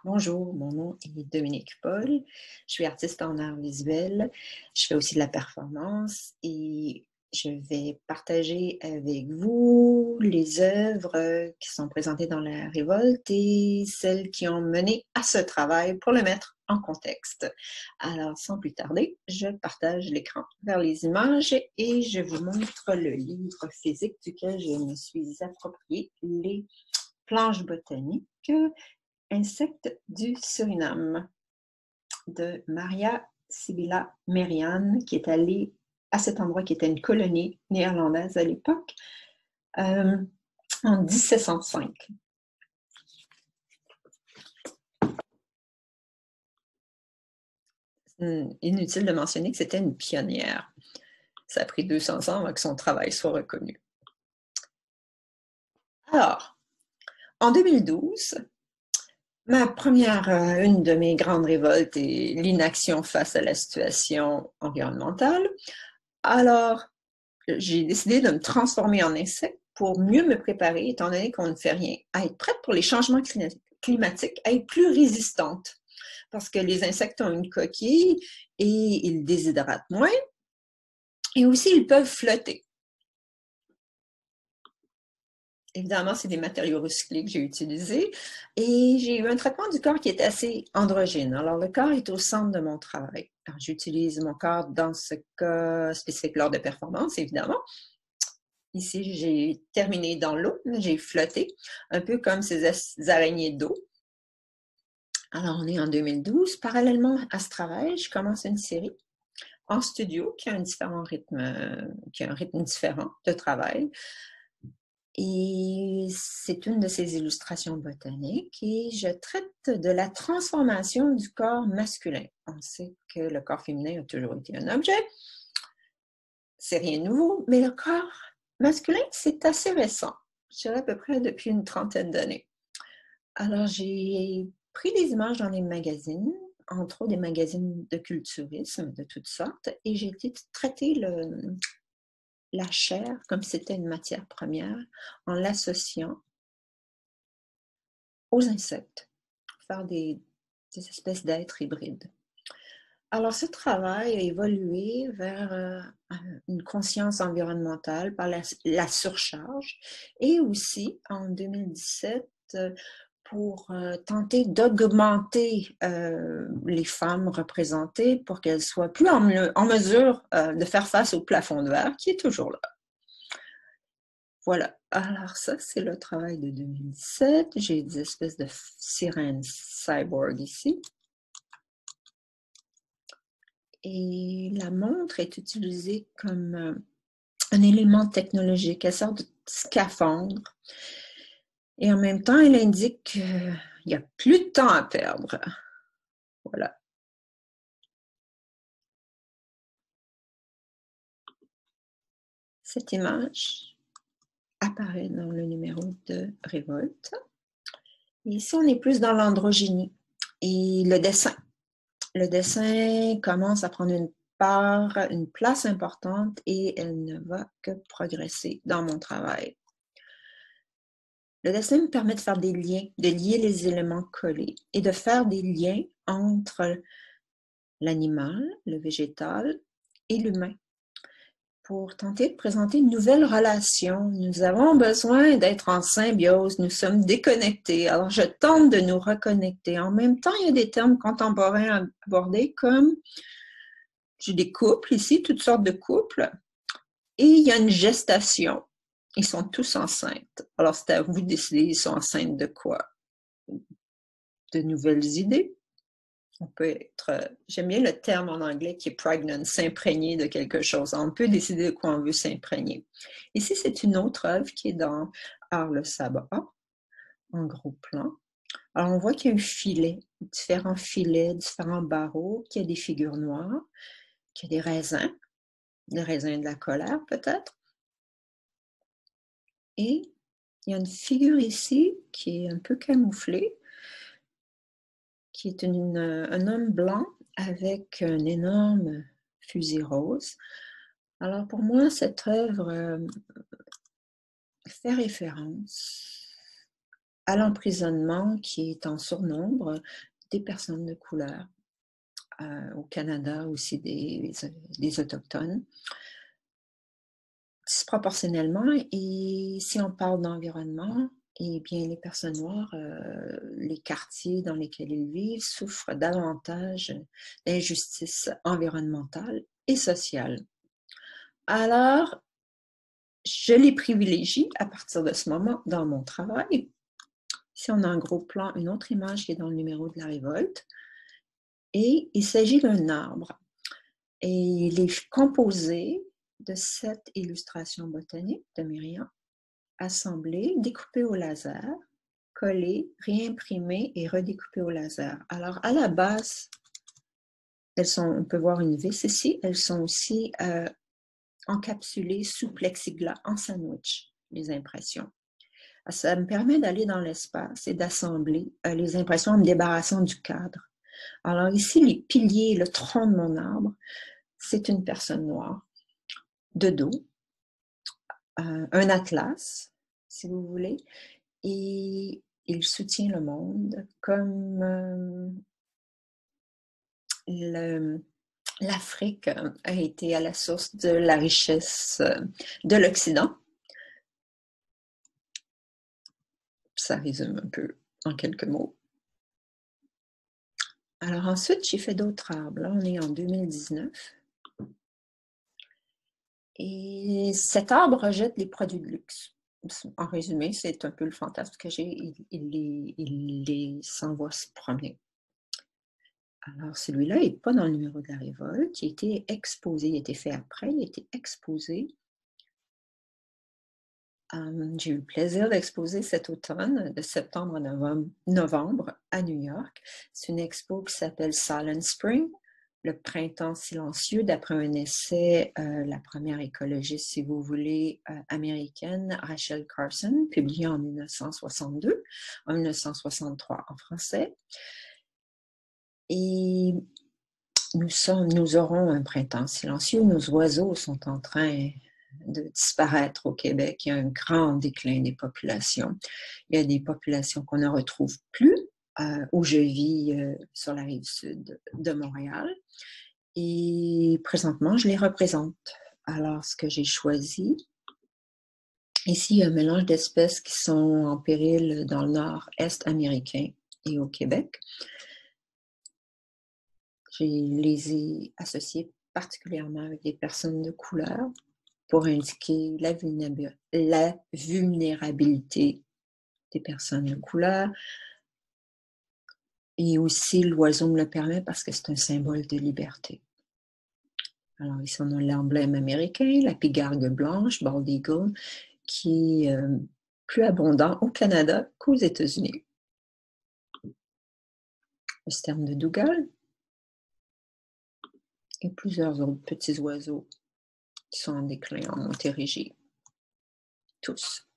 Bonjour, mon nom est Dominique Paul. Je suis artiste en art visuel. Je fais aussi de la performance et je vais partager avec vous les œuvres qui sont présentées dans la révolte et celles qui ont mené à ce travail pour le mettre en contexte. Alors, sans plus tarder, je partage l'écran vers les images et je vous montre le livre physique duquel je me suis approprié, les planches botaniques. Insectes du Suriname de Maria Sibylla Merian, qui est allée à cet endroit qui était une colonie néerlandaise à l'époque, en 1705. Inutile de mentionner que c'était une pionnière. Ça a pris 200 ans avant que son travail soit reconnu. Alors, en 2012, une de mes grandes révoltes est l'inaction face à la situation environnementale. Alors, j'ai décidé de me transformer en insecte pour mieux me préparer, étant donné qu'on ne fait rien, à être prête pour les changements climatiques, à être plus résistante. Parce que les insectes ont une coquille et ils déshydratent moins. Et aussi, ils peuvent flotter. Évidemment, c'est des matériaux recyclés que j'ai utilisés. Et j'ai eu un traitement du corps qui est assez androgyne. Alors, le corps est au centre de mon travail. J'utilise mon corps dans ce cas spécifique lors de performances, évidemment. Ici, j'ai terminé dans l'eau, j'ai flotté, un peu comme ces araignées d'eau. Alors, on est en 2012. Parallèlement à ce travail, je commence une série en studio qui a un rythme différent de travail. Et c'est une de ces illustrations botaniques et je traite de la transformation du corps masculin. On sait que le corps féminin a toujours été un objet. C'est rien de nouveau, mais le corps masculin, c'est assez récent. Je dirais à peu près depuis une trentaine d'années. Alors, j'ai pris des images dans les magazines, entre autres des magazines de culturisme de toutes sortes, et j'ai été traiter la chair comme si c'était une matière première en l'associant aux insectes, pour faire des espèces d'êtres hybrides. Alors, ce travail a évolué vers une conscience environnementale par la surcharge et aussi, en 2017, pour tenter d'augmenter les femmes représentées pour qu'elles soient plus en mesure de faire face au plafond de verre qui est toujours là. Voilà. Alors ça, c'est le travail de 2017. J'ai des espèces de sirènes cyborg ici. Et la montre est utilisée comme un élément technologique, elle sort de scaphandre. Et en même temps, elle indique qu'il n'y a plus de temps à perdre. Voilà. Cette image apparaît dans le numéro de Révolte. Et ici, on est plus dans l'androgynie. Et le dessin. Le dessin commence à prendre une place importante et elle ne va que progresser dans mon travail. Le dessin me permet de faire des liens, de lier les éléments collés et de faire des liens entre l'animal, le végétal et l'humain pour tenter de présenter une nouvelle relation. Nous avons besoin d'être en symbiose, nous sommes déconnectés. Alors, je tente de nous reconnecter. En même temps, il y a des termes contemporains à aborder comme j'ai des couples ici, toutes sortes de couples, et il y a une gestation. Ils sont tous enceintes. Alors, c'est à vous de décider, ils sont enceintes de quoi? De nouvelles idées. On peut être, j'aime bien le terme en anglais qui est pregnant, s'imprégner de quelque chose. On peut décider de quoi on veut s'imprégner. Ici, c'est une autre œuvre qui est dans Art le sabbat, en gros plan. Alors, on voit qu'il y a un filet, différents filets, différents barreaux, qu'il y a des figures noires, qu'il y a des raisins de la colère peut-être. Et il y a une figure ici qui est un peu camouflée, qui est un homme blanc avec un énorme fusil rose. Alors pour moi, cette œuvre fait référence à l'emprisonnement qui est en surnombre des personnes de couleur. Au Canada aussi des Autochtones. Disproportionnellement, et si on parle d'environnement, eh bien, les personnes noires, les quartiers dans lesquels ils vivent souffrent davantage d'injustice environnementale et sociale. Alors, je les privilégie à partir de ce moment dans mon travail. Ici, on a un gros plan, une autre image qui est dans le numéro de la révolte. Et il s'agit d'un arbre. Et il est composé de 7 illustrations botaniques de Myriam, assemblées, découpées au laser, collées, réimprimées et redécoupées au laser. Alors, à la base, on peut voir une vis ici, elles sont aussi encapsulées sous plexiglas en sandwich, les impressions. Ça me permet d'aller dans l'espace et d'assembler les impressions en me débarrassant du cadre. Alors ici, les piliers, le tronc de mon arbre, c'est une personne noire, de dos, un atlas, si vous voulez, et il soutient le monde comme l'Afrique a été à la source de la richesse de l'Occident. Ça résume un peu en quelques mots. Alors ensuite, j'ai fait d'autres arbres. Là, on est en 2019. Et cet arbre rejette les produits de luxe. En résumé, c'est un peu le fantasme que j'ai. Il les s'envoie se promener. Alors, celui-là n'est pas dans le numéro de la révolte. Il a été exposé, il a été fait après, il a été exposé. J'ai eu le plaisir d'exposer cet automne, de septembre à novembre, à New York. C'est une expo qui s'appelle Silent Spring, le printemps silencieux, d'après un essai, la première écologiste, si vous voulez, américaine, Rachel Carson, publié en 1962, en 1963 en français. Et nous aurons un printemps silencieux. Nos oiseaux sont en train de disparaître au Québec. Il y a un grand déclin des populations. Il y a des populations qu'on ne retrouve plus où je vis sur la rive sud de Montréal. Et présentement, je les représente. Alors, ce que j'ai choisi, ici, il y a un mélange d'espèces qui sont en péril dans le nord-est américain et au Québec. Je les ai associés particulièrement avec des personnes de couleur pour indiquer la vulnérabilité des personnes de couleur. Et aussi, l'oiseau me le permet parce que c'est un symbole de liberté. Alors ici, on a l'emblème américain, la pigargue blanche, bald eagle, qui est plus abondant au Canada qu'aux États-Unis. Le sterne de Dougal et plusieurs autres petits oiseaux qui sont en déclin en Montérégie. Tous.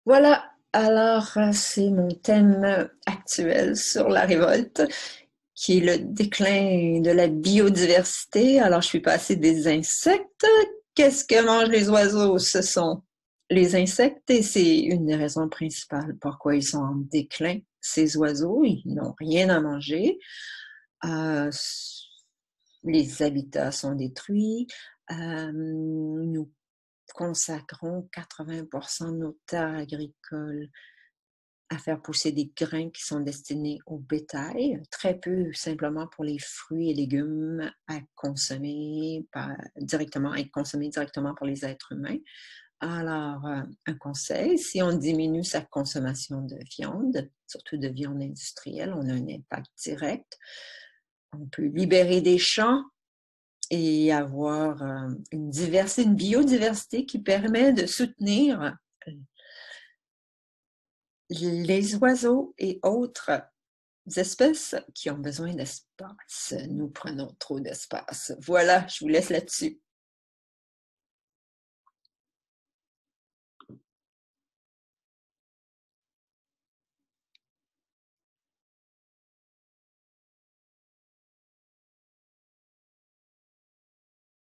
Voilà, alors c'est mon thème actuel sur la révolte, qui est le déclin de la biodiversité. Alors, je suis passée des insectes. Qu'est-ce que mangent les oiseaux? Ce sont les insectes et c'est une des raisons principales pourquoi ils sont en déclin. Ces oiseaux, ils n'ont rien à manger. Les habitats sont détruits. Nous consacrons 80% de nos terres agricoles à faire pousser des grains qui sont destinés au bétail, très peu simplement pour les fruits et légumes à consommer directement par les êtres humains. Alors, un conseil, si on diminue sa consommation de viande, surtout de viande industrielle, on a un impact direct. On peut libérer des champs et avoir une biodiversité qui permet de soutenir les oiseaux et autres espèces qui ont besoin d'espace. Nous prenons trop d'espace. Voilà, je vous laisse là-dessus.